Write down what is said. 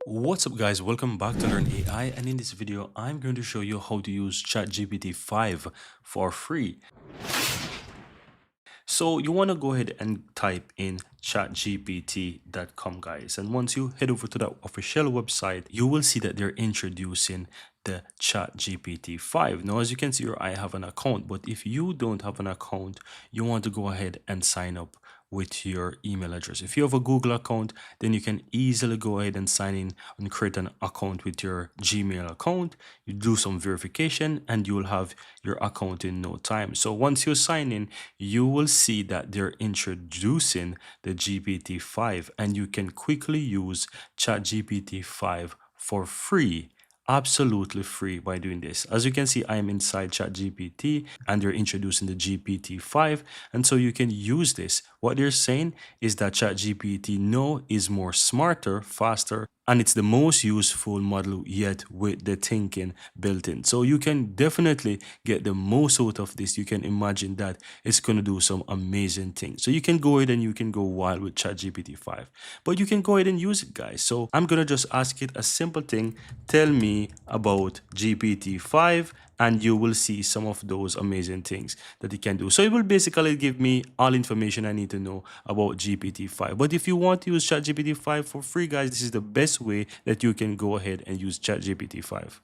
What's up guys, welcome back to Learn AI, and in this video I'm going to show you how to use ChatGPT-5 for free. So you want to go ahead and type in chatgpt.com guys, and once you head over to that official website you will see that they're introducing the ChatGPT-5. Now as you can see here, I have an account, but if you don't have an account you want to go ahead and sign up with your email address. If you have a Google account, then you can easily go ahead and sign in and create an account with your Gmail account. You do some verification and you will have your account in no time. So once you sign in, you will see that they're introducing the GPT-5 and you can quickly use ChatGPT-5 for free, absolutely free, by doing this. As you can see, I am inside ChatGPT and they're introducing the GPT-5, and so you can use this. What they're saying is that ChatGPT now is more smarter, faster, and it's the most useful model yet with the thinking built in. So you can definitely get the most out of this. You can imagine that it's going to do some amazing things. So you can go ahead and you can go wild with ChatGPT-5, but you can go ahead and use it guys. So I'm going to just ask it a simple thing: tell me about GPT-5, and you will see some of those amazing things that it can do. So it will basically give me all information I need to know about GPT-5. But if you want to use ChatGPT-5 for free guys, this is the best way that you can go ahead and use ChatGPT-5.